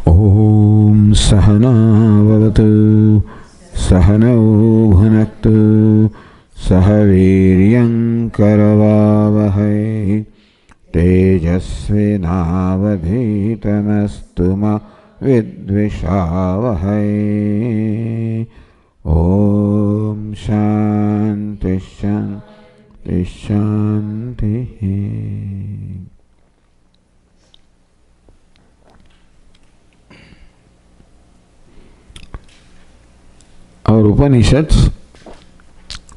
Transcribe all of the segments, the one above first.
Om Sahana Vavatu Sahano Bhunaktu Sahaviryam Karavavahai Tejasvinavadhitamastu ma vidvishavahai. Om Shanti Shanti Shanti. Our Upanishads,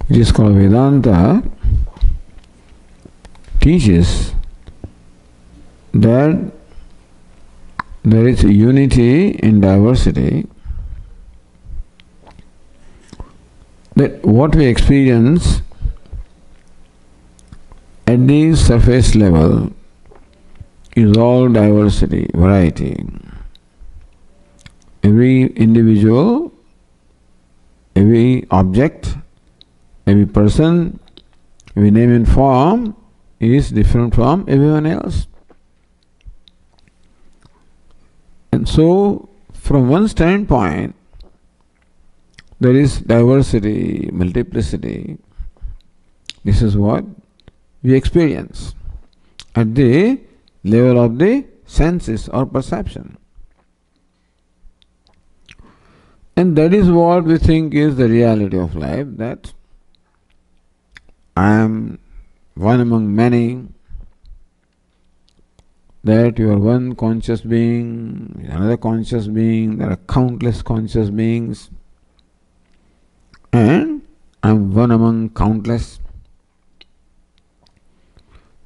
which is called Vedanta, teaches that there is unity in diversity, that what we experience at the surface level is all diversity, variety. Every individual, every object, every person, every name and form is different from everyone else. And so, from one standpoint, there is diversity, multiplicity. This is what we experience at the level of the senses or perception. And that is what we think is the reality of life, that I am one among many, that you are one conscious being, another conscious being, there are countless conscious beings, and I am one among countless.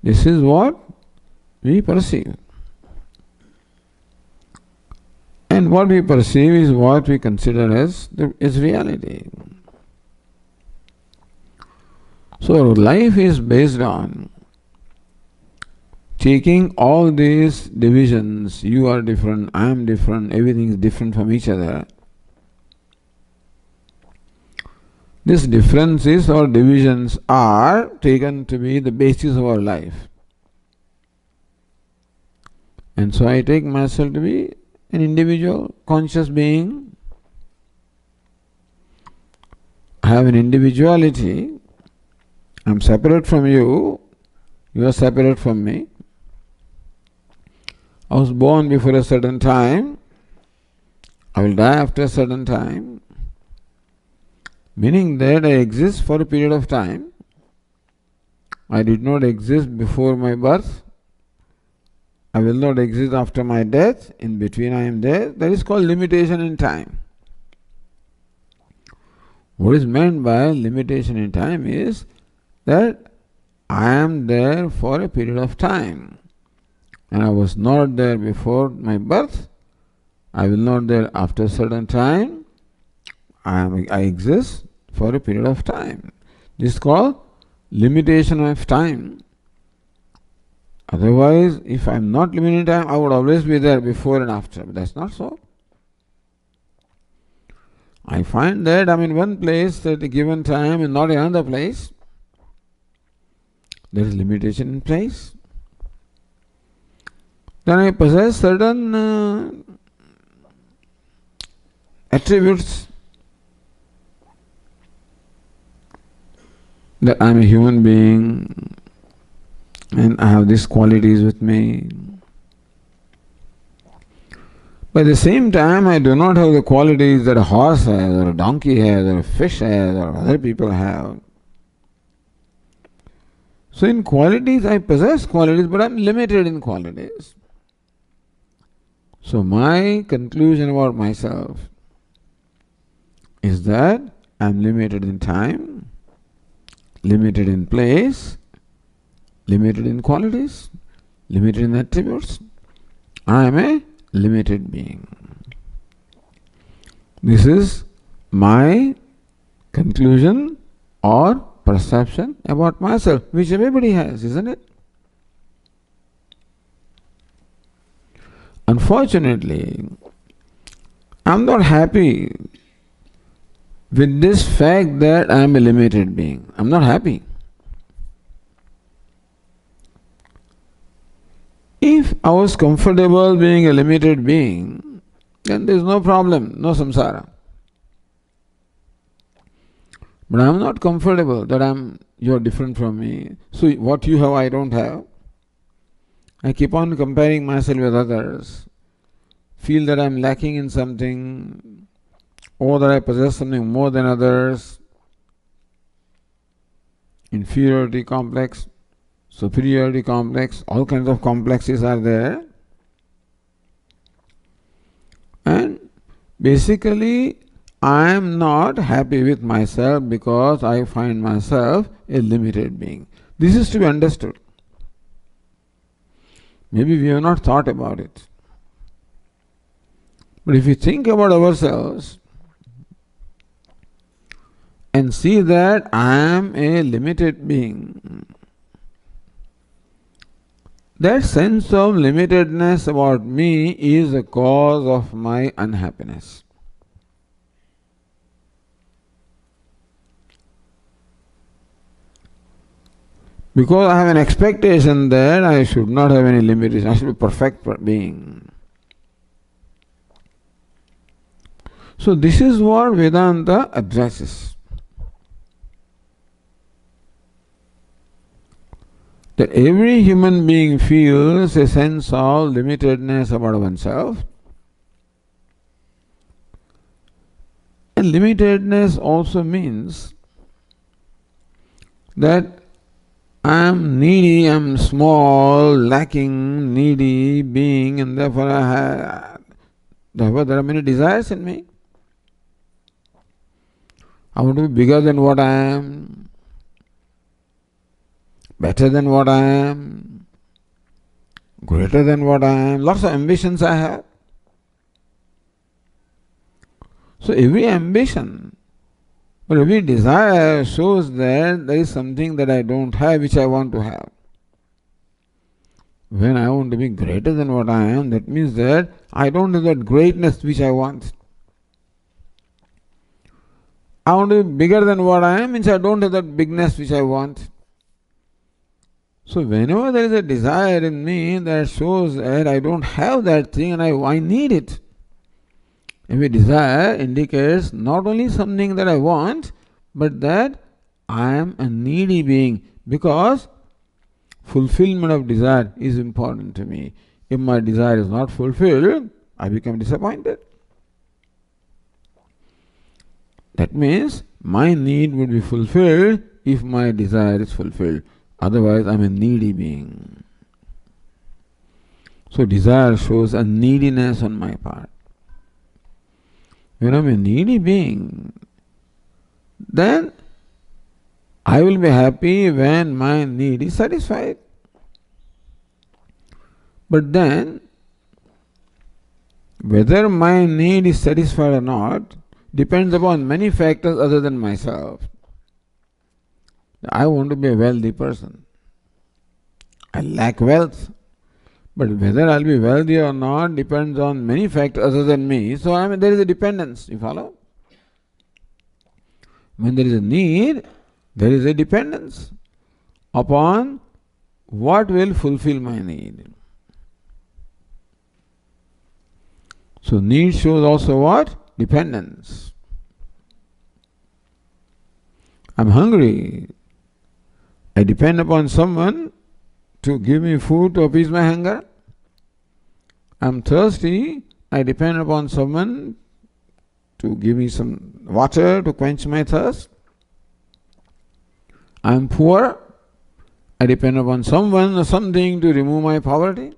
This is what we perceive. And what we perceive is what we consider as reality. So life is based on taking all these divisions, you are different, I am different, everything is different from each other. These differences or divisions are taken to be the basis of our life. And so I take myself to be an individual, conscious being. I have an individuality. I am separate from you. You are separate from me. I was born before a certain time. I will die after a certain time. Meaning that I exist for a period of time. I did not exist before my birth. I will not exist after my death. In between I am there. That is called limitation in time. What is meant by limitation in time is that I am there for a period of time. And I was not there before my birth. I will not there after a certain time. I exist for a period of time. This is called limitation of time. Otherwise, if I am not limited in time, I would always be there before and after. But that's not so. I find that I am in one place at a given time and not in another place. There is limitation in place. Then I possess certain attributes, that I am a human being and I have these qualities with me. But at the same time, I do not have the qualities that a horse has, or a donkey has, or a fish has, or other people have. So in qualities, I possess qualities, but I am limited in qualities. So my conclusion about myself is that I am limited in time, limited in place, limited in qualities, limited in attributes. I am a limited being. This is my conclusion or perception about myself, which everybody has, isn't it? Unfortunately, I am not happy with this fact that I am a limited being. I am not happy. If I was comfortable being a limited being, then there is no problem, no samsara. But I am not comfortable that you are different from me. So what you have, I don't have. I keep on comparing myself with others. Feel that I am lacking in something, or that I possess something more than others. Inferiority complex, superiority complex, all kinds of complexes are there. And basically, I am not happy with myself because I find myself a limited being. This is to be understood. Maybe we have not thought about it. But if we think about ourselves and see that I am a limited being, that sense of limitedness about me is the cause of my unhappiness. Because I have an expectation that I should not have any limitation, I should be a perfect being. So this is what Vedanta addresses. That every human being feels a sense of limitedness about oneself. And limitedness also means that I am needy, I am small, lacking, needy being, and therefore there are many desires in me. I want to be bigger than what I am, better than what I am, greater than what I am. Lots of ambitions I have. So every ambition or every desire shows that there is something that I don't have which I want to have. When I want to be greater than what I am, that means that I don't have that greatness which I want. I want to be bigger than what I am means I don't have that bigness which I want. So whenever there is a desire in me that shows that I don't have that thing and I need it. Every desire indicates not only something that I want, but that I am a needy being, because fulfillment of desire is important to me. If my desire is not fulfilled, I become disappointed. That means my need would be fulfilled if my desire is fulfilled. Otherwise, I am a needy being. So desire shows a neediness on my part. When I am a needy being, then I will be happy when my need is satisfied. But then, whether my need is satisfied or not depends upon many factors other than myself. I want to be a wealthy person. I lack wealth. But whether I'll be wealthy or not depends on many factors other than me. So there is a dependence. You follow? When there is a need, there is a dependence upon what will fulfill my need. So need shows also what? Dependence. I'm hungry. I depend upon someone to give me food to appease my hunger. I'm thirsty. I depend upon someone to give me some water to quench my thirst. I'm poor. I depend upon someone or something to remove my poverty.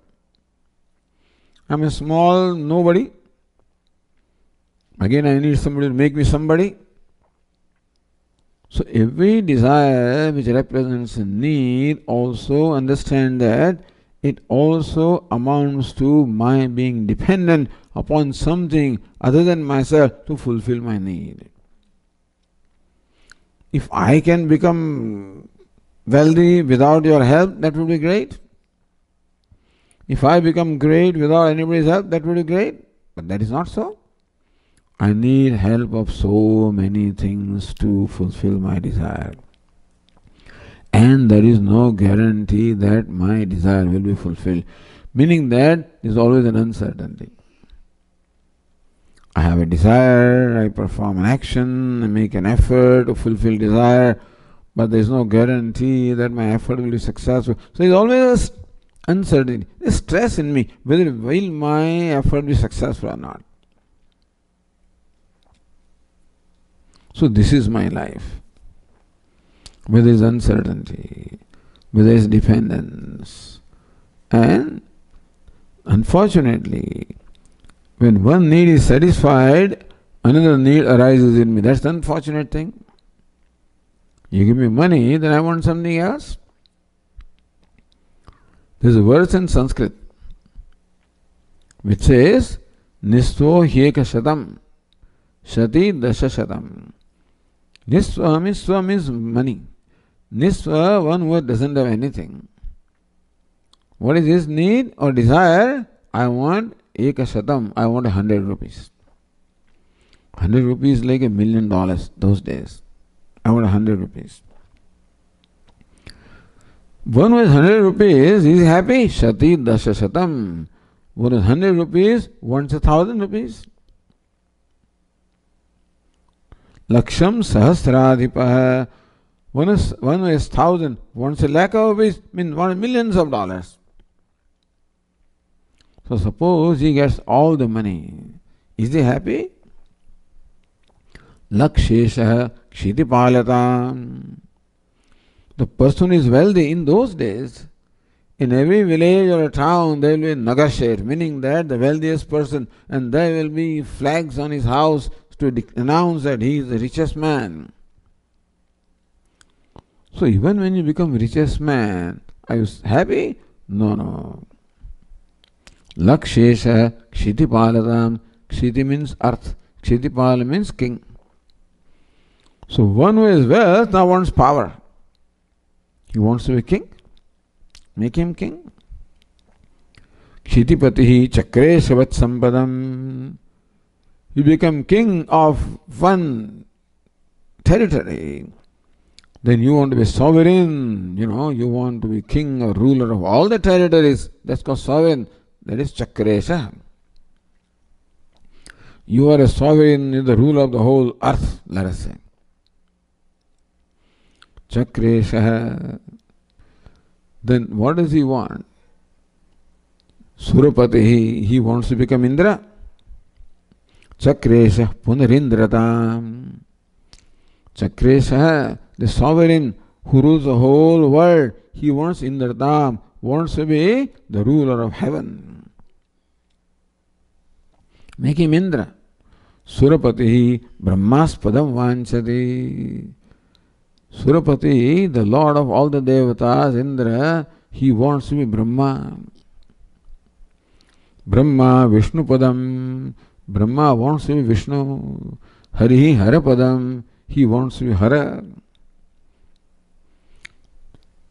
I'm a small nobody. Again, I need somebody to make me somebody. So every desire which represents a need, also understand that it also amounts to my being dependent upon something other than myself to fulfill my need. If I can become wealthy without your help, that would be great. If I become great without anybody's help, that would be great. But that is not so. I need help of so many things to fulfill my desire. And there is no guarantee that my desire will be fulfilled. Meaning that there is always an uncertainty. I have a desire, I perform an action, I make an effort to fulfill desire, but there is no guarantee that my effort will be successful. So there is always uncertainty, there's stress in me, whether will my effort be successful or not. So this is my life. Where there is uncertainty, where there is dependence. And unfortunately, when one need is satisfied, another need arises in me. That's the unfortunate thing. You give me money, then I want something else. There's a verse in Sanskrit which says, Nisvo hyeka shatam, shati dasha shatam. Nisva means money. Nisva, one who doesn't have anything. What is his need or desire? I want eka shatam, I want 100 rupees. 100 rupees like $1 million those days. I want 100 rupees. One with 100 rupees is happy. Shati dasha shatam. One with 100 rupees wants 1,000 rupees. Laksham sahasradhipaha. One with 1,000 wants 1,00,000 rupees, means wants millions of dollars. So suppose he gets all the money. Is he happy? Lakshesha kshitipalatam. The person is wealthy. In those days, in every village or a town, there will be a nagasher, meaning that the wealthiest person, and there will be flags on his house to announce that he is the richest man. So even when you become richest man, are you happy? No. Lakshesha kshitipalatam. Kshiti means earth. Kshitipala means king. So one who has wealth now wants power. He wants to be king. Make him king. Kshitipatihi chakreshavat sampadam. You become king of one territory. Then you want to be sovereign. You want to be king or ruler of all the territories. That's called sovereign. That is chakresha. You are a sovereign, the ruler of the whole earth, let us say. Chakresha. Then what does he want? Surapati, he wants to become Indra. Chakresha punarindratam. Chakresha, the sovereign who rules the whole world, he wants Indratam, wants to be the ruler of heaven. Make him Indra. Surapati brahmaspadam vanchati. Surapati, the lord of all the devatas, Indra, he wants to be Brahma. Brahma Vishnupadam. Brahma wants to be Vishnu. Harihi Harapadam. He wants to be Hara.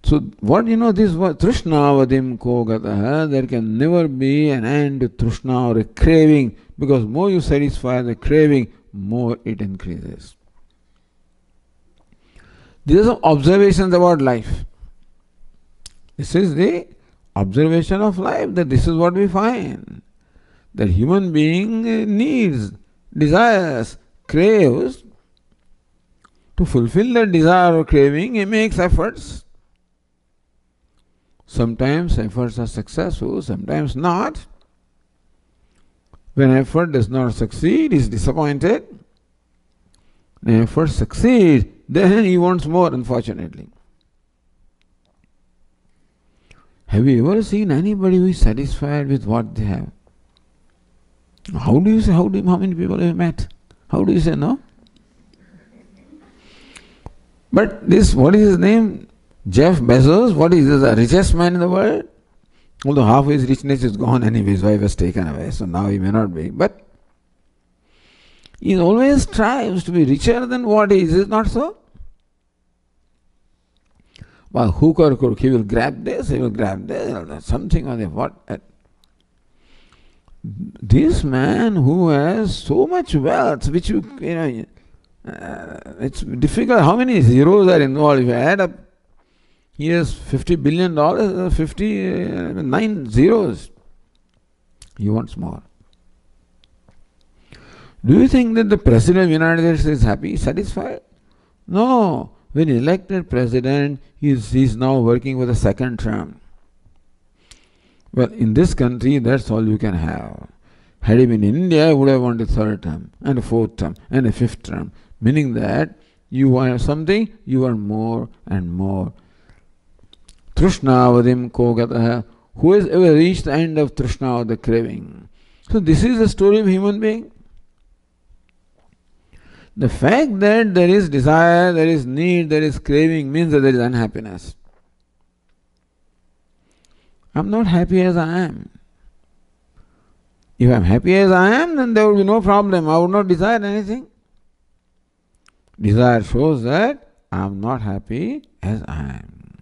So what this word Trishnavadim Kogataha, there can never be an end to Trishna or a craving, because more you satisfy the craving, more it increases. These are some observations about life. This is the observation of life, that this is what we find. That human being needs, desires, craves. To fulfill that desire or craving, he makes efforts. Sometimes efforts are successful, sometimes not. When effort does not succeed, he is disappointed. When effort succeeds, then he wants more, unfortunately. Have you ever seen anybody who is satisfied with what they have? How do you say, how many people have you met? How do you say no? But this, what is his name? Jeff Bezos, what is this, the richest man in the world? Although half his richness is gone anyway, his wife was taken away, so now he may not be. But he always strives to be richer than what he is it not so? Well, hook or crook, he will grab this, he will grab this, something or what. This man who has so much wealth, which it's difficult. How many zeros are involved? If you add up, he has $50 billion, 59 zeros. He wants more. Do you think that the President of the United States is happy, satisfied? No. When elected President, he is now working for the second term. Well, in this country, that's all you can have. Had he been in India, he would have wanted a third term, and a fourth term, and a fifth term. Meaning that you want something, you want more and more. Trishna-vadim kogataha. Who has ever reached the end of Trishna, or the craving? So this is the story of human being. The fact that there is desire, there is need, there is craving means that there is unhappiness. I am not happy as I am. If I am happy as I am, then there would be no problem. I would not desire anything. Desire shows that I am not happy as I am.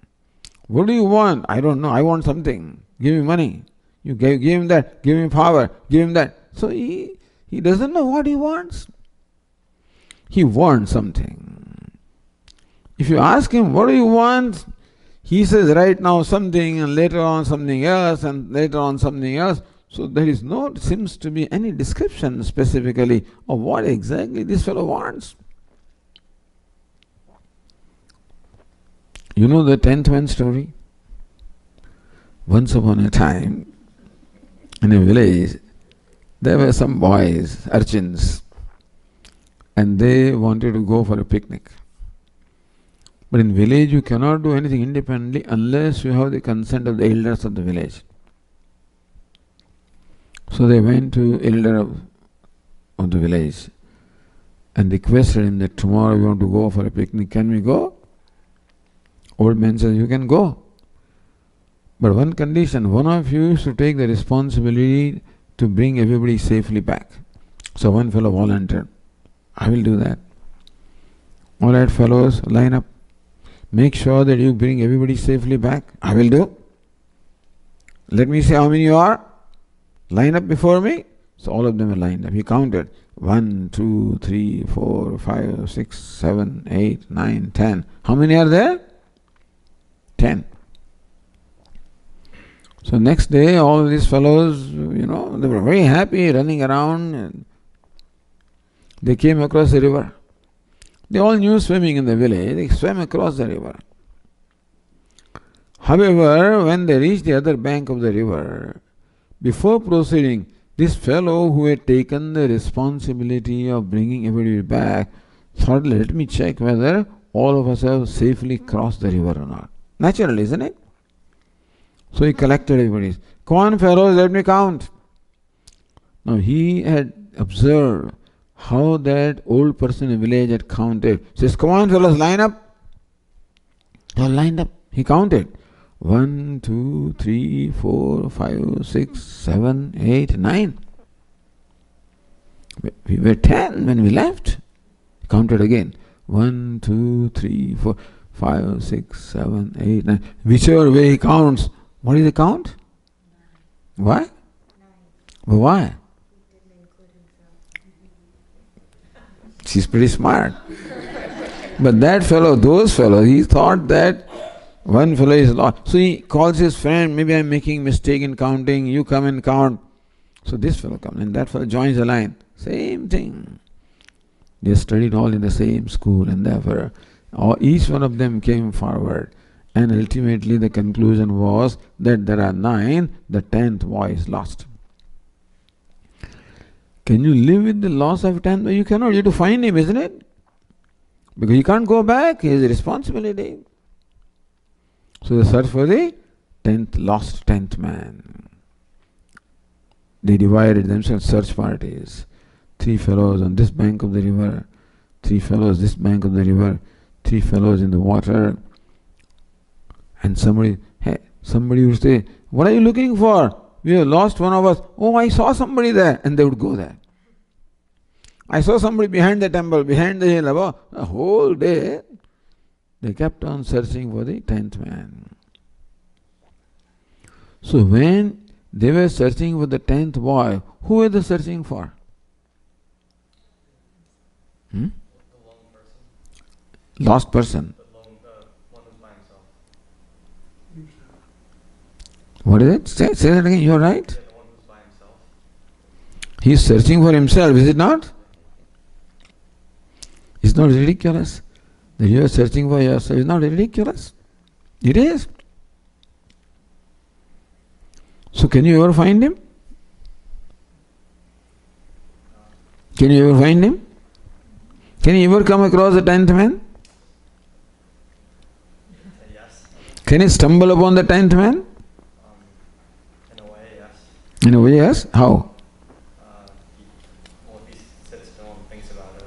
What do you want? I don't know. I want something. Give me money. You give him that. Give him power. Give him that. So he doesn't know what he wants. He wants something. If you ask him, what do you want? He says right now something, and later on something else, and later on something else. So there is no, seems to be any description specifically of what exactly this fellow wants. You know the 10th man story? Once upon a time, in a village, there were some boys, urchins, and they wanted to go for a picnic. But in village you cannot do anything independently unless you have the consent of the elders of the village. So they went to elder of the village and requested him that tomorrow we want to go for a picnic. Can we go? Old man says, you can go. But one condition, one of you is to take the responsibility to bring everybody safely back. So one fellow volunteered. I will do that. All right, fellows, line up. Make sure that you bring everybody safely back. I will do. Let me see how many you are. Line up before me. So all of them are lined up. He counted. 1, 2, 3, 4, 5, 6, 7, 8, 9, 10. How many are there? 10. So next day, all these fellows, they were very happy running around. And they came across the river. They all knew swimming in the village. They swam across the river. However, when they reached the other bank of the river, before proceeding, this fellow who had taken the responsibility of bringing everybody back thought, let me check whether all of us have safely crossed the river or not. Natural, isn't it? So he collected everybody. Come on, fellows, let me count. Now he had observed how that old person in the village had counted. He says, come on, fellows, line up. They all lined up. He counted. 1, 2, 3, 4, 5, 6, 7, 8, 9. We were 10 when we left. He counted again. 1, 2, 3, 4, 5, 6, 7, 8, 9. Whichever way he counts. What is the count? 9. Why? 9. But why? She's pretty smart. But that fellow, those fellows, he thought that one fellow is lost. So he calls his friend, maybe I'm making mistake in counting, you come and count. So this fellow comes and that fellow joins the line. Same thing. They studied all in the same school and therefore each one of them came forward. And ultimately the conclusion was that there are 9, the 10th boy is lost. Can you live with the loss of 10th boy? You cannot. You have to find him, isn't it? Because he can't go back. He has a responsibility. So they search for the lost 10th man. They divided themselves, search parties. 3 fellows on this bank of the river, 3 fellows this bank of the river, 3 fellows in the water. And somebody would say, what are you looking for? We have lost one of us. Oh, I saw somebody there. And they would go there. I saw somebody behind the temple, behind the hill, above. A whole day, they kept on searching for the 10th man. So when they were searching for the 10th boy, who were they searching for? The lone person. Lost person. One who's by himself. What is it? Say that again. You're right. The one who's by himself. He's searching for himself, is it not? not ridiculous that you are searching for yourself. It's not ridiculous. It is. So can you ever find him? Can you ever find him? Can you ever come across the 10th man? Yes. Can you stumble upon the 10th man? In a way, yes. In a way, yes. How? If he sits still and thinks about it.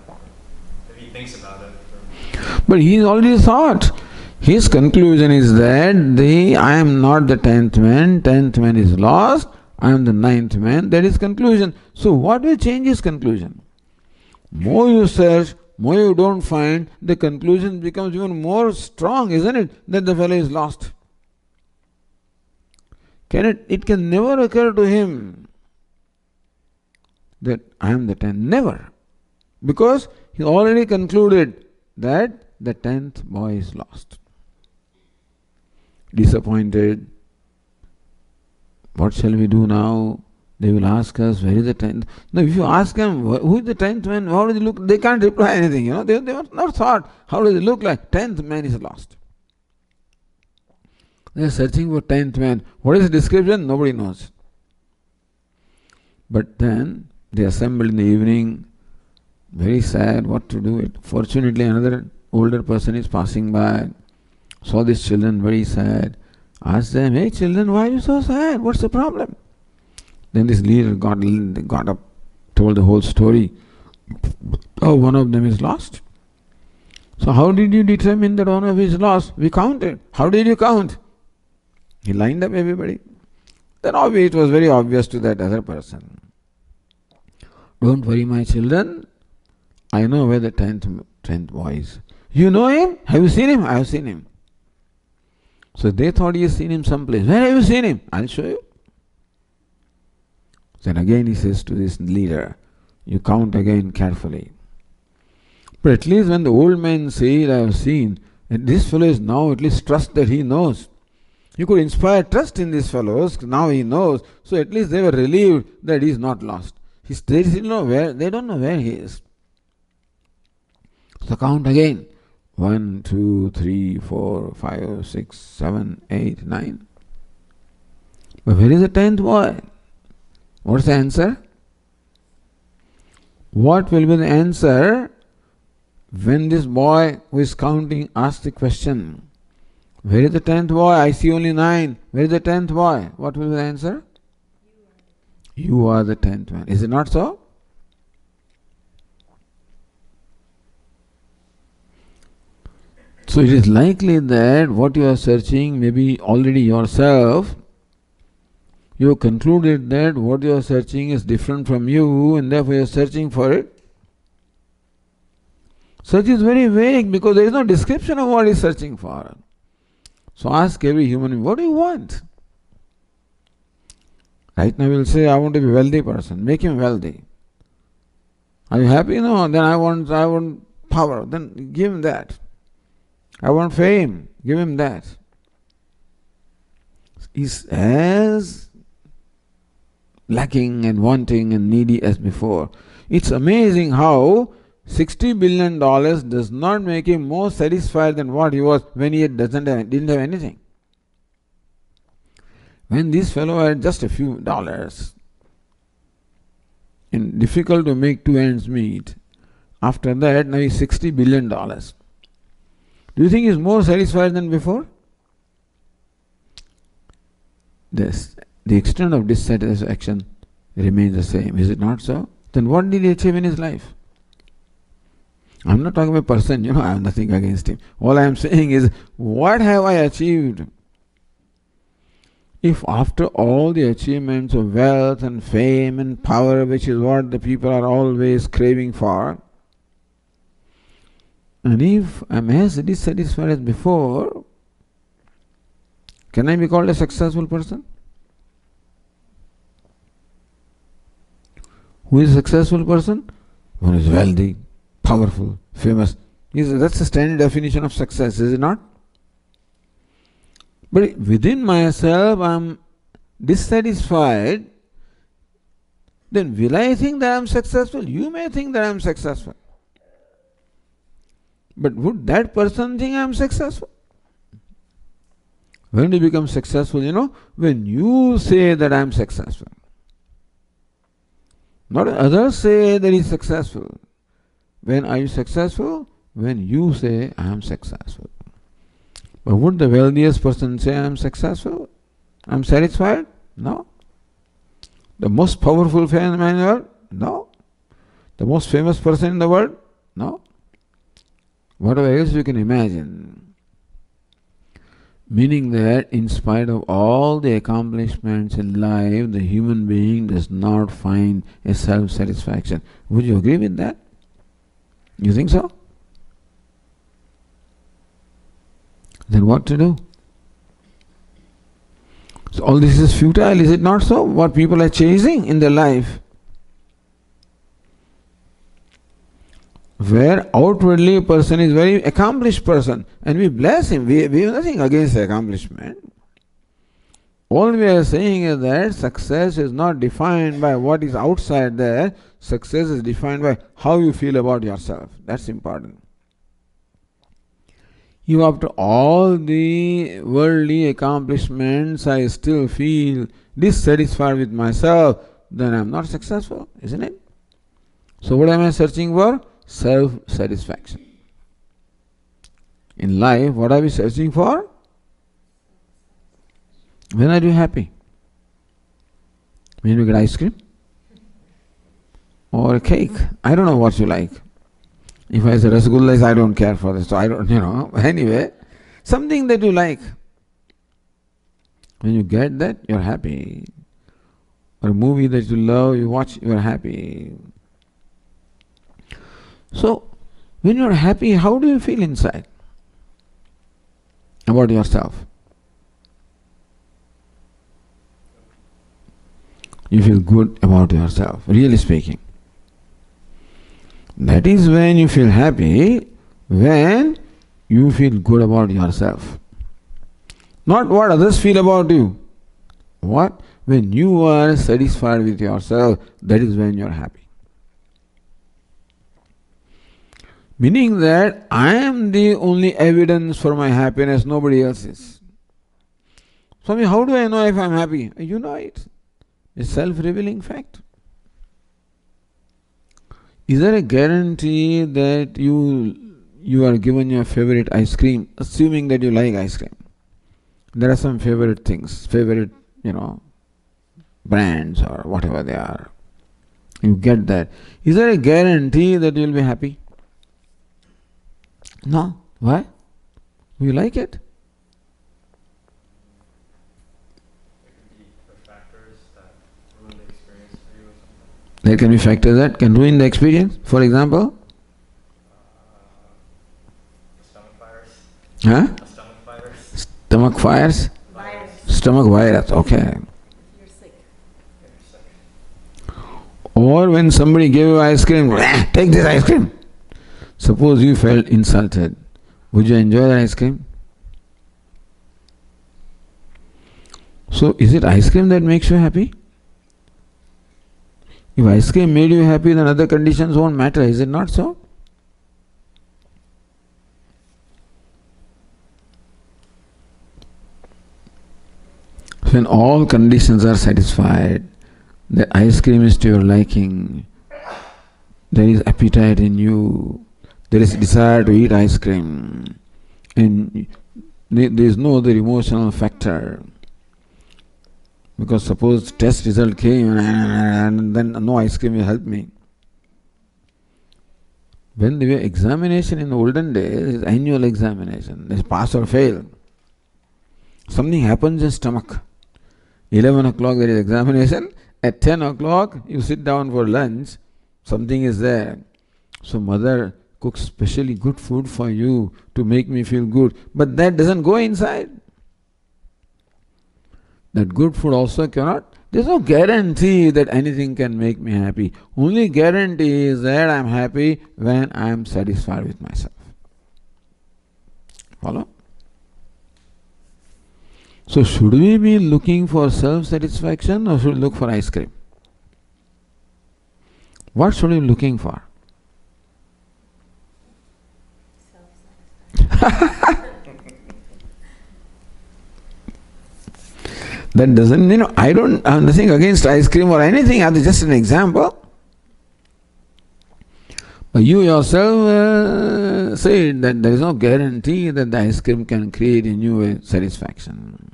If he thinks about it. But he's already thought. His conclusion is that I am not the 10th man is lost, I am the 9th man, that is conclusion. So what will change his conclusion? More you search, more you don't find, the conclusion becomes even more strong, isn't it? That the fellow is lost. It can never occur to him that I am the 10th. Never. Because he already concluded that the 10th boy is lost. Disappointed. What shall we do now? They will ask us, where is the 10th? Now, if you ask them, who is the 10th man? How does he look? They can't reply anything, They have not thought, how does it look like? 10th man is lost. They are searching for 10th man. What is the description? Nobody knows. But then, they assembled in the evening, very sad, what to do. Fortunately, another older person is passing by, saw these children very sad, asked them, hey children, why are you so sad? What's the problem? Then this leader got up, told the whole story. Oh, one of them is lost. So how did you determine that one of them is lost? We counted. How did you count? He lined up everybody. Then it was very obvious to that other person. Don't worry, my children. I know where the 10th boy is. You know him? Have you seen him? I have seen him. So they thought he has seen him someplace. Where have you seen him? I'll show you. Then again he says to this leader, you count again carefully. But at least when the old man says, I have seen, and this fellow is now at least trust that he knows. You could inspire trust in these fellows, now he knows. So at least they were relieved that he is not lost. They don't know where he is. So count again. 1, 2, 3, 4, 5, 6, 7, 8, 9. But where is the 10th boy? What's the answer? What will be the answer when this boy who is counting asks the question? Where is the 10th boy? I see only 9. Where is the 10th boy? What will be the answer? You are the 10th man. Is it not so? So it is likely that what you are searching, maybe already yourself, you have concluded that what you are searching is different from you and therefore you are searching for it. Search is very vague because there is no description of what he is searching for. So ask every human being, what do you want? Right now we will say, I want to be a wealthy person. Make him wealthy. Are you happy? No. Then I want power. Then give him that. I want fame. Give him that. He's as lacking and wanting and needy as before. It's amazing how $60 billion does not make him more satisfied than what he was when he didn't have anything. When this fellow had just a few dollars and difficult to make two ends meet, after that now he's $60 billion. Do you think he's more satisfied than before? The extent of dissatisfaction remains the same. Is it not so? Then what did he achieve in his life? I'm not talking about a person, I have nothing against him. All I am saying is, what have I achieved? If after all the achievements of wealth and fame and power, which is what the people are always craving for, and if I am as dissatisfied as before, can I be called a successful person? Who is a successful person? One is wealthy, powerful, famous. That's the standard definition of success, is it not? But within myself I am dissatisfied, then will I think that I am successful? You may think that I am successful. But would that person think I am successful? When do you become successful? When you say that I am successful. Not others say that he is successful. When are you successful? When you say I am successful. But would the wealthiest person say I am successful? I am satisfied? No. The most powerful man in the world? No. The most famous person in the world? No. Whatever else you can imagine. Meaning that in spite of all the accomplishments in life, the human being does not find a self-satisfaction. Would you agree with that? You think so? Then what to do? So all this is futile, is it not so? What people are chasing in their life. Where outwardly a person is very accomplished person and we bless him. We have nothing against the accomplishment. All we are saying is that success is not defined by what is outside there. Success is defined by how you feel about yourself. That's important. If after all the worldly accomplishments I still feel dissatisfied with myself, then I am not successful, isn't it? So what am I searching for? Self-satisfaction. In life, what are we searching for? When are you happy? When you get ice cream? Or a cake? I don't know what you like. If I say rasgullas, I don't care for this. So I don't, Anyway, something that you like. When you get that, you're happy. Or a movie that you love, you watch, you're happy. So, when you're happy, how do you feel inside about yourself? You feel good about yourself, really speaking. That is when you feel happy, when you feel good about yourself. Not what others feel about you. What? When you are satisfied with yourself, that is when you are happy. Meaning that I am the only evidence for my happiness, nobody else is. Swami, how do I know if I am happy? You know it. It's a self-revealing fact. Is there a guarantee that you are given your favorite ice cream, assuming that you like ice cream? There are some favorite things, brands or whatever they are. You get that. Is there a guarantee that you will be happy? No. Why? You like it. There can be factors that can ruin the experience. For example? Stomach fires. Huh? Stomach fires. Stomach fires? Virus. Stomach virus, okay. You're sick. Or when somebody gave you ice cream, take this ice cream. Suppose you felt insulted. Would you enjoy the ice cream? So, is it ice cream that makes you happy? If ice cream made you happy, then other conditions won't matter. Is it not so? When all conditions are satisfied, the ice cream is to your liking, there is appetite in you, there is desire to eat ice cream, and there is no other emotional factor. Because suppose test result came and then no ice cream will help me. When there was examination in the olden days, it's annual examination, there's pass or fail. Something happens in stomach. 11 o'clock there is examination, at 10 o'clock you sit down for lunch, something is there. So mother cooks specially good food for you to make me feel good, but that doesn't go inside. That good food also cannot. There's no guarantee that anything can make me happy. Only guarantee is that I'm happy when I'm satisfied with myself. Follow? So should we be looking for self-satisfaction or should we look for ice cream? What should we be looking for? That doesn't, I don't have nothing against ice cream or anything, it's just an example. But you yourself say that there is no guarantee that the ice cream can create in you a satisfaction.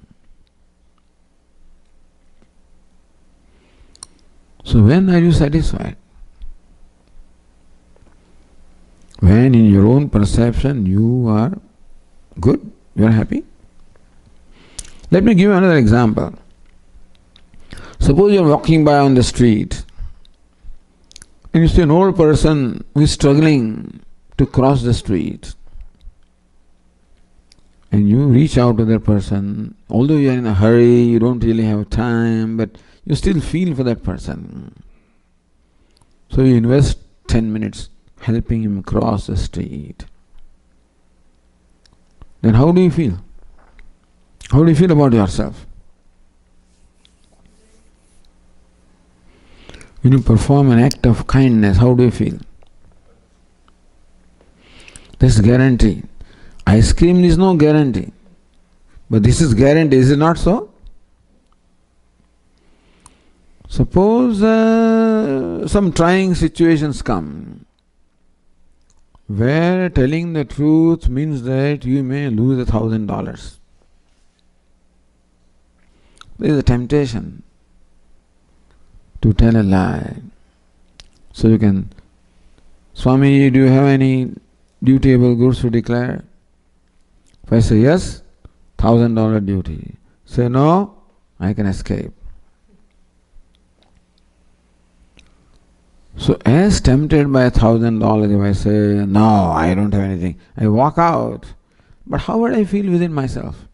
So when are you satisfied? When in your own perception you are good, you are happy. Let me give you another example. Suppose you are walking by on the street and you see an old person who is struggling to cross the street, and you reach out to that person, although you are in a hurry, you don't really have time, but you still feel for that person. So you invest 10 minutes helping him cross the street. Then how do you feel? How do you feel about yourself? When you perform an act of kindness, how do you feel? This guarantee. Ice cream is no guarantee. But this is guarantee, is it not so? Suppose some trying situations come where telling the truth means that you may lose $1,000. There is a temptation to tell a lie. So you can, Swami, do you have any dutiable goods to declare? If I say yes, $1,000 duty. Say no, I can escape. So as tempted by $1,000, if I say no, I don't have anything, I walk out. But how would I feel within myself?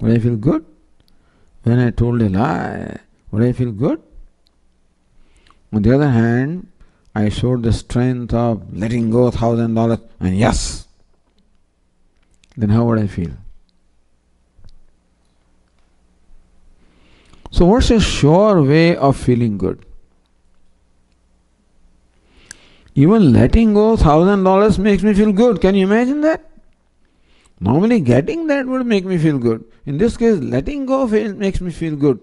Would I feel good? When I told a lie, would I feel good? On the other hand, I showed the strength of letting go $1,000 and yes, then how would I feel? So what's a sure way of feeling good? Even letting go $1,000 makes me feel good. Can you imagine that? Normally getting that would make me feel good. In this case, letting go makes me feel good.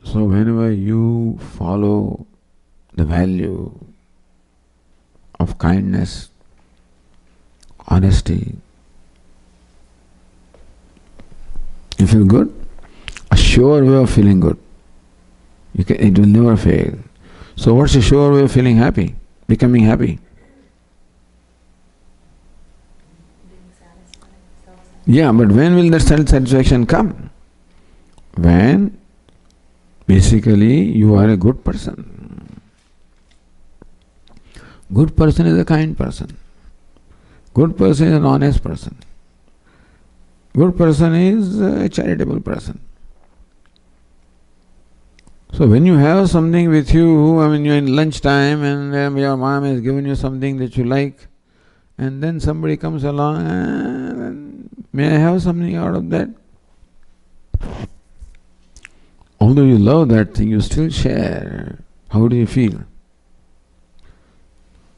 So whenever you follow the value of kindness, honesty, you feel good. A sure way of feeling good. It will never fail. So what's a sure way of feeling happy? Becoming happy? Yeah, but when will that self-satisfaction come? When basically you are a good person. Good person is a kind person. Good person is an honest person. Good person is a charitable person. So when you have something with you, you're in lunchtime and your mom has given you something that you like, and then somebody comes along and may I have something out of that? Although you love that thing, you still share. How do you feel?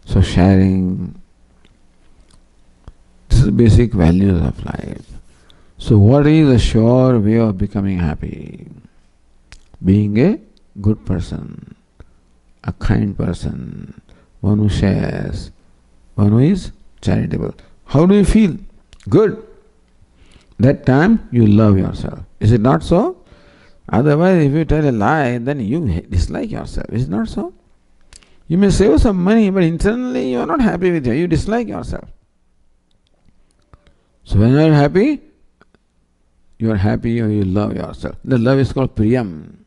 So sharing, this is basic values of life. So what is a sure way of becoming happy? Being a good person, a kind person, one who shares, one who is charitable. How do you feel? Good. That time you love yourself. Is it not so? Otherwise, if you tell a lie, then you dislike yourself. Is it not so? You may save some money, but internally you are not happy with you. You dislike yourself. So when you are happy or you love yourself. The love is called priyam.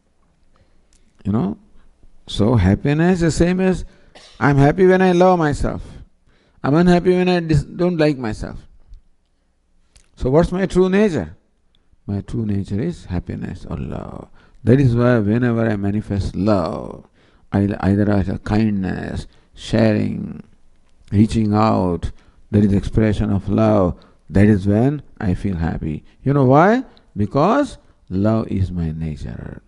So happiness is the same as I'm happy when I love myself. I'm unhappy when I don't like myself. So what's my true nature? My true nature is happiness or love. That is why whenever I manifest love, either as a kindness, sharing, reaching out, that is expression of love, that is when I feel happy. You know why? Because love is my nature.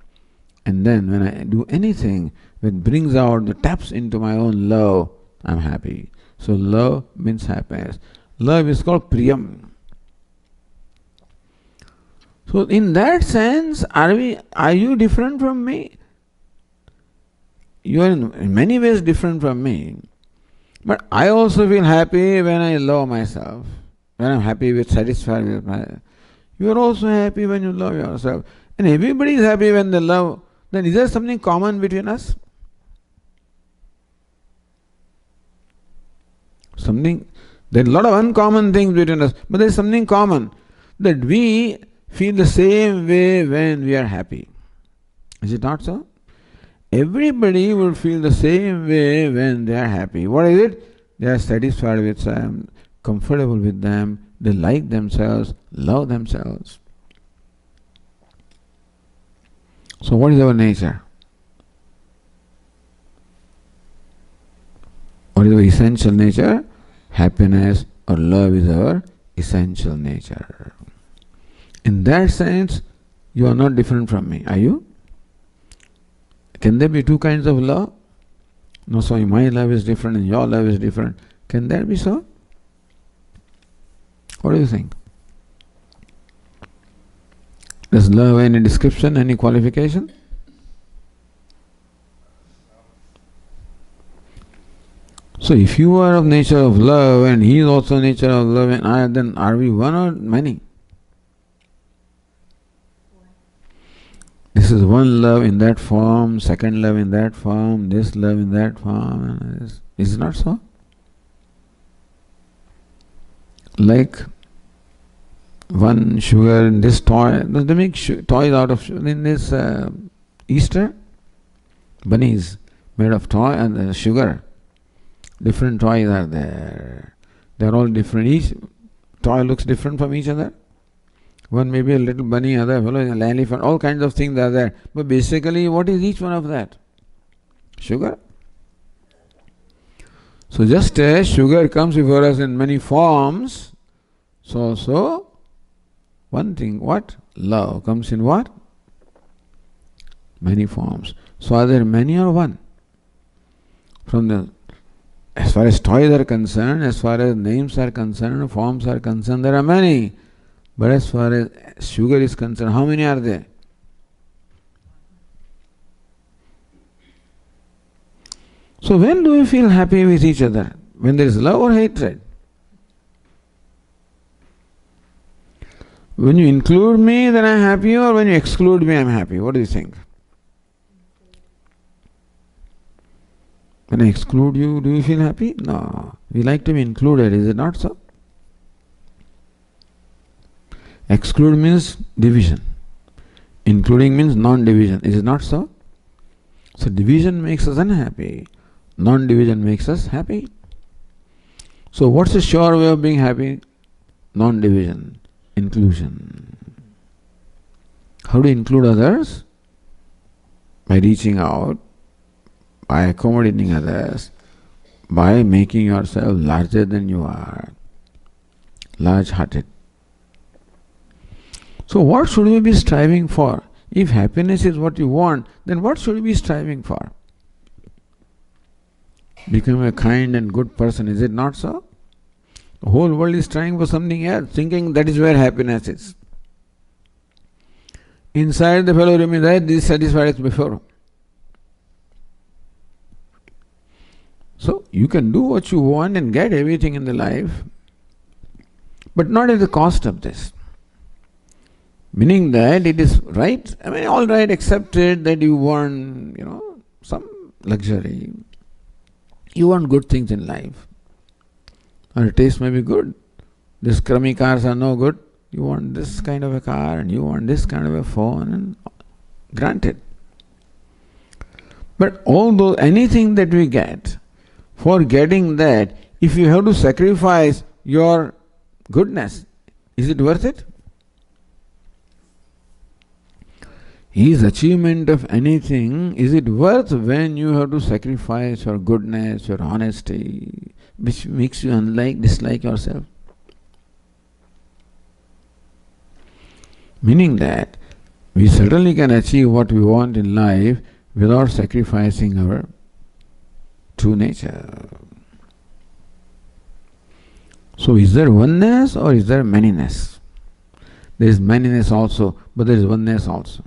And then when I do anything that brings out, that taps into my own love, I'm happy. So love means happiness. Love is called priyam. So in that sense, are you different from me? You are in many ways different from me. But I also feel happy when I love myself. When I'm happy with, satisfied with my. You are also happy when you love yourself. And everybody is happy when they love. Then is there something common between us? There are a lot of uncommon things between us, but there is something common, that we feel the same way when we are happy. Is it not so? Everybody will feel the same way when they are happy. What is it? They are satisfied with them, comfortable with them, they like themselves, love themselves. So what is our nature? What is our essential nature? Happiness or love is our essential nature. In that sense, you are not different from me, are you? Can there be two kinds of love? No, so my love is different and your love is different. Can that be so? What do you think? Does love have any description, any qualification? So if you are of nature of love and he is also nature of love and I, then are we one or many? This is one love in that form, second love in that form, this love in that form. Is it not so? Like one sugar in this toy, they make toys out of sugar. In this Easter, bunnies made of toy and sugar. Different toys are there. They are all different. Each toy looks different from each other. One may be a little bunny, other fellow is an elephant, all kinds of things are there. But basically, what is each one of that? Sugar. So just as sugar comes before us in many forms, so also one thing, what? Love comes in what? Many forms. So are there many or one? As far as toys are concerned, as far as names are concerned, forms are concerned, there are many. But as far as sugar is concerned, how many are there? So when do we feel happy with each other? When there is love or hatred? When you include me, then I am happy, or when you exclude me, I am happy? What do you think? When I exclude you, do you feel happy? No. We like to be included, is it not so? Exclude means division. Including means non-division. Is it not so? So division makes us unhappy. Non-division makes us happy. So what's the sure way of being happy? Non-division. Inclusion. How do you include others? By reaching out, by accommodating others, by making yourself larger than you are. Large-hearted. So what should we be striving for? If happiness is what you want, then what should we be striving for? Become a kind and good person, is it not so? The whole world is trying for something else, thinking that is where happiness is. Inside the fellow remains dissatisfied as before. So you can do what you want and get everything in the life, but not at the cost of this. Meaning that it is right, all right, accepted that you want, some luxury. You want good things in life. Our taste may be good. These crummy cars are no good. You want this kind of a car and you want this kind of a phone, and granted. But although anything that we get, for getting that, if you have to sacrifice your goodness, is it worth it? His achievement of anything, is it worth when you have to sacrifice your goodness, your honesty, which makes you dislike yourself? Meaning that we certainly can achieve what we want in life without sacrificing our true nature. So is there oneness or is there manyness? There is manyness also, but there is oneness also.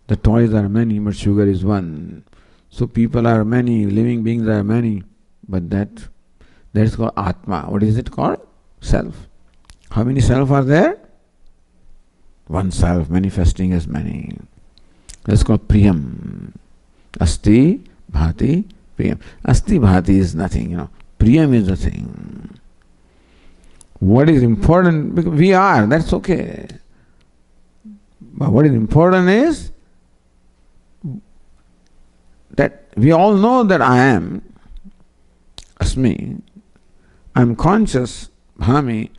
The toys are many, but sugar is one. So people are many, living beings are many, but that's called Atma. What is it called? Self. How many self are there? One self manifesting as many. That's called Priyam. Asti, Bhati, Priyam. Asti, Bhati is nothing, Priyam is the thing. What is important, because we are, that's okay. But what is important is that we all know that I am, Asmi, I am conscious, Bhami.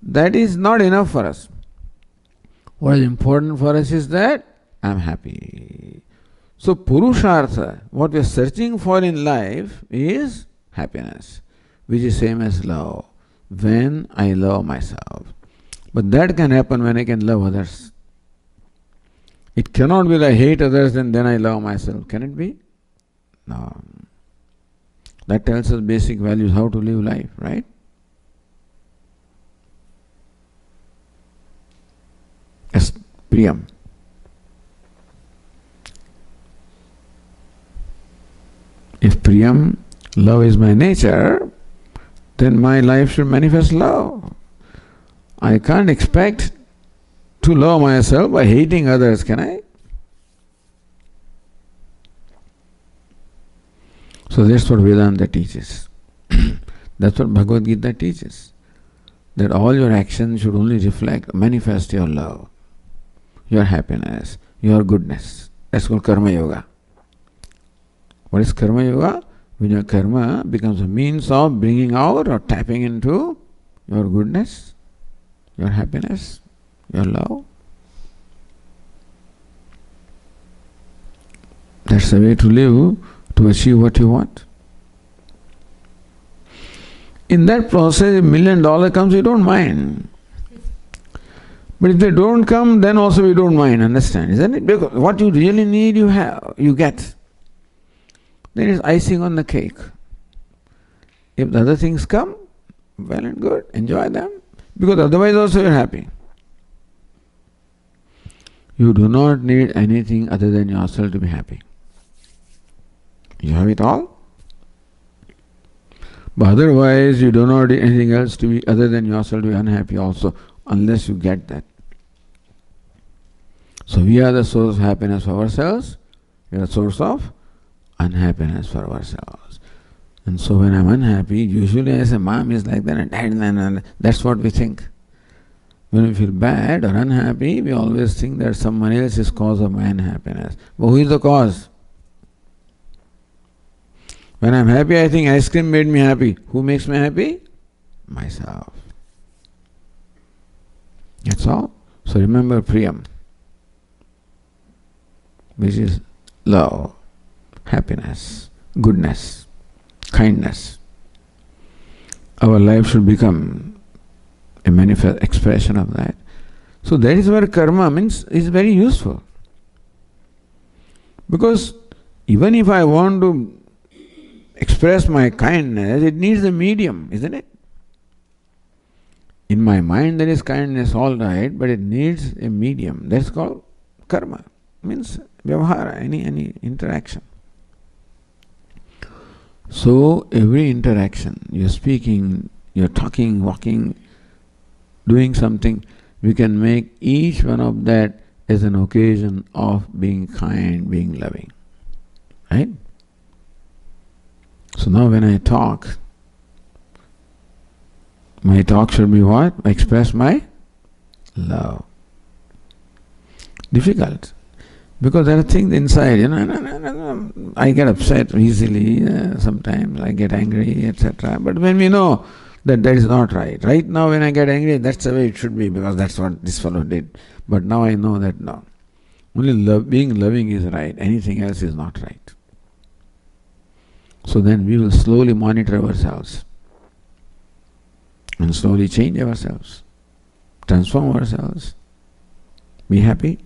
That is not enough for us. What is important for us is that I am happy. So Purushartha, what we are searching for in life is happiness, which is same as love. When I love myself. But that can happen when I can love others. It cannot be that I hate others and then I love myself. Can it be? No. That tells us basic values, how to live life, right? Yes, Priyam. If Priyam, love is my nature, then my life should manifest love. I can't expect to love myself by hating others, can I? So that's what Vedanta teaches. That's what Bhagavad Gita teaches. That all your actions should only reflect, manifest your love, your happiness, your goodness. That's called Karma Yoga. What is Karma Yoga? When your karma becomes a means of bringing out or tapping into your goodness, your happiness, your love. That's the way to live, to achieve what you want. In that process, if $1 million comes, we don't mind. But if they don't come, then also we don't mind, understand? Isn't it? Because what you really need, you have, you get. There is icing on the cake. If the other things come, well and good, enjoy them. Because otherwise also you're happy. You do not need anything other than yourself to be happy. You have it all. But otherwise you do not need anything else to be other than yourself to be unhappy also, unless you get that. So we are the source of happiness for ourselves. We are the source of unhappiness for ourselves. And so when I'm unhappy, usually I say, Mom is like that and Dad, and that's what we think. When we feel bad or unhappy, we always think that someone else is cause of my unhappiness. But who is the cause? When I'm happy, I think ice cream made me happy. Who makes me happy? Myself. That's all. So remember Priyam, which is love, happiness, goodness, kindness. Our life should become a manifest expression of that. So that is where karma is very useful. Because even if I want to express my kindness, it needs a medium, isn't it? In my mind there is kindness, all right, but it needs a medium. That's called karma. Means vyavahara, any interaction. So every interaction, you're speaking, you're talking, walking, doing something, we can make each one of that as an occasion of being kind, being loving. Right? So now when I talk, my talk should be what? Express my love. Difficult. Because there are things inside, I get upset easily, sometimes I get angry, etc. But when we know that is not right. Right now when I get angry, that's the way it should be, because that's what this fellow did. But now I know that no. Only being loving is right. Anything else is not right. So then we will slowly monitor ourselves and slowly change ourselves, transform ourselves, be happy.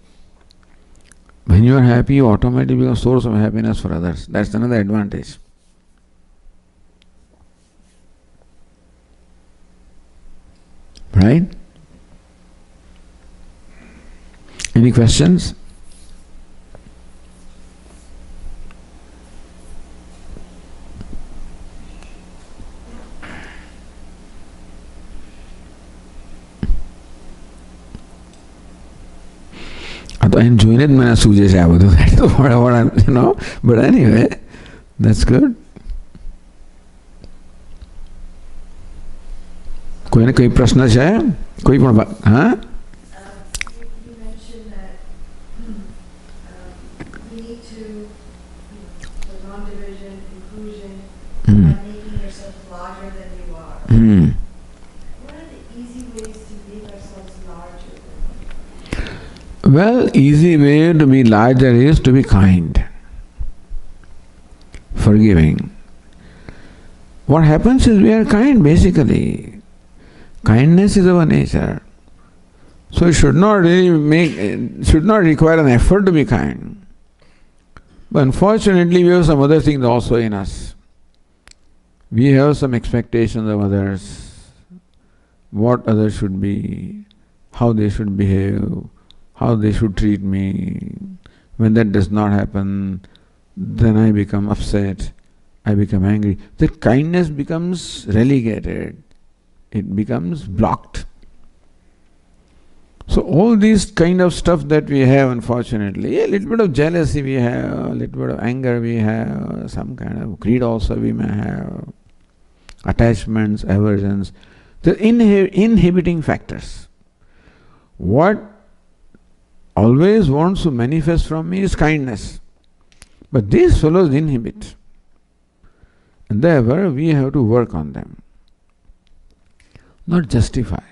When you are happy, you automatically become a source of happiness for others. That's another advantage. Right? Any questions? I enjoyed it when I सूझे से आया that's what I'm, but anyway, that's good. कोई ना कोई प्रश्न है कोई हाँ You mentioned that you need to the non-division, inclusion, by making yourself larger than you are. What are the easy ways to make ourselves larger than we are? Well, easy way to be larger is to be kind, forgiving. What happens is we are kind basically. Kindness is our nature. So it should not require an effort to be kind. But unfortunately we have some other things also in us. We have some expectations of others, what others should be, how they should behave, how they should treat me. When that does not happen, then I become upset, I become angry. The kindness becomes relegated. It becomes blocked. So all these kind of stuff that we have, unfortunately, a little bit of jealousy we have, a little bit of anger we have, some kind of greed also we may have, attachments, aversions, the inhibiting factors. What always wants to manifest from me is kindness. But these fellows inhibit. And therefore we have to work on them. Not justify.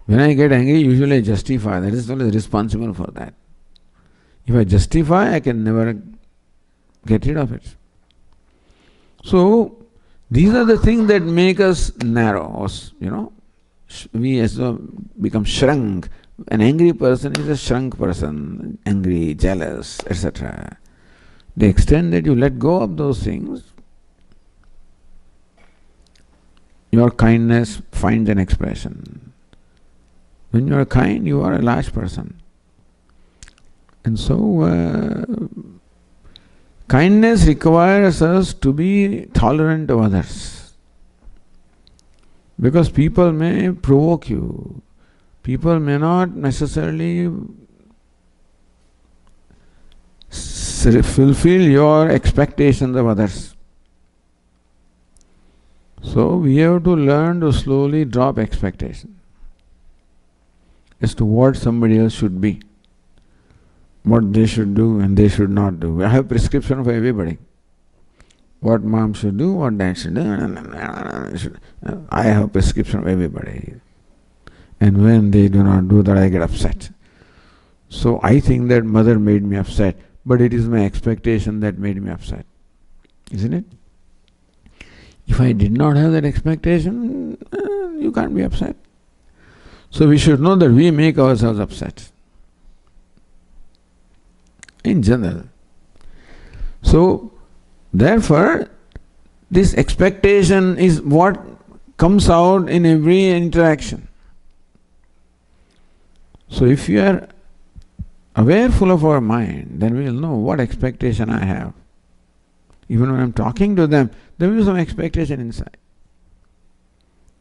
When I get angry, usually I justify. That is always responsible for that. If I justify, I can never get rid of it. So, these are the things that make us narrow. We as well become shrunk. An angry person is a shrunk person, angry, jealous, etc. The extent that you let go of those things, your kindness finds an expression. When you are kind, you are a large person. And so, kindness requires us to be tolerant of others. Because people may provoke you. People may not necessarily fulfill your expectations of others. So we have to learn to slowly drop expectation as to what somebody else should be, what they should do and they should not do. I have prescription for everybody. What mom should do, what dad should do. I have prescription for everybody. And when they do not do that, I get upset. So I think that mother made me upset, but it is my expectation that made me upset. Isn't it? If I did not have that expectation, you can't be upset. So we should know that we make ourselves upset. In general. So, therefore, this expectation is what comes out in every interaction. So if you are awareful of our mind, then we will know what expectation I have. Even when I am talking to them, there will be some expectation inside.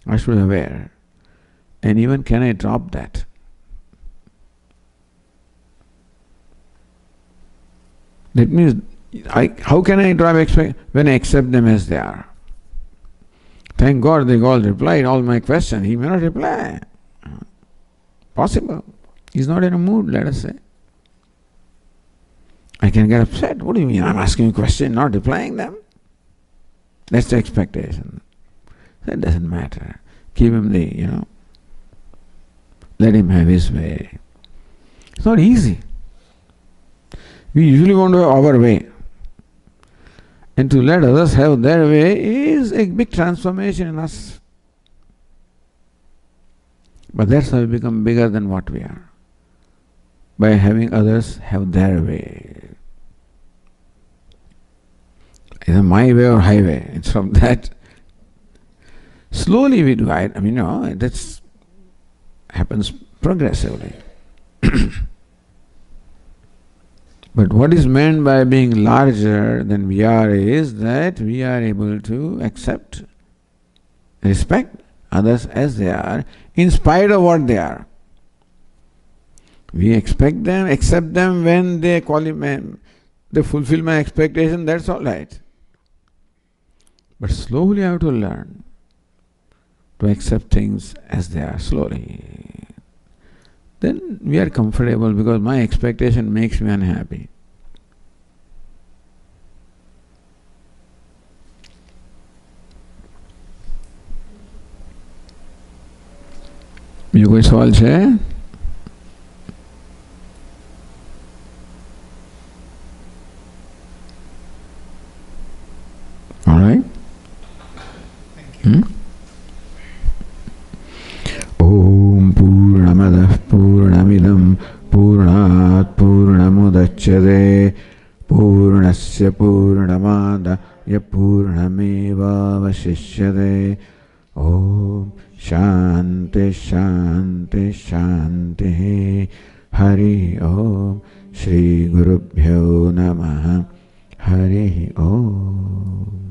I should be aware. And even can I drop that? That means, how can I drop expectation? When I accept them as they are. Thank God they all replied all my questions. He may not reply. Possible. He's not in a mood, let us say. I can get upset. What do you mean? I'm asking you a question, not replying them? That's the expectation. That doesn't matter. Give him the, let him have his way. It's not easy. We usually want to have our way. And to let others have their way is a big transformation in us. But that's how we become bigger than what we are. By having others have their way. Either my way or highway. It's from that. Slowly we do it. That happens progressively. But what is meant by being larger than we are is that we are able to accept, respect others as they are, in spite of what they are. We expect them, accept them when they they fulfill my expectation, that's all right. But slowly I have to learn to accept things as they are, slowly. Then we are comfortable because my expectation makes me unhappy. બીજો કોઈ સવાલ છે? All right. Om Purnamadah Purnamidam Purnat Purnamudachyate Purnasya Purnamadaya Purnameva Vasishyate. Om Shanti Shanti Shanti. Hari Om. Shri Gurubhyo Namaha. Hari Om.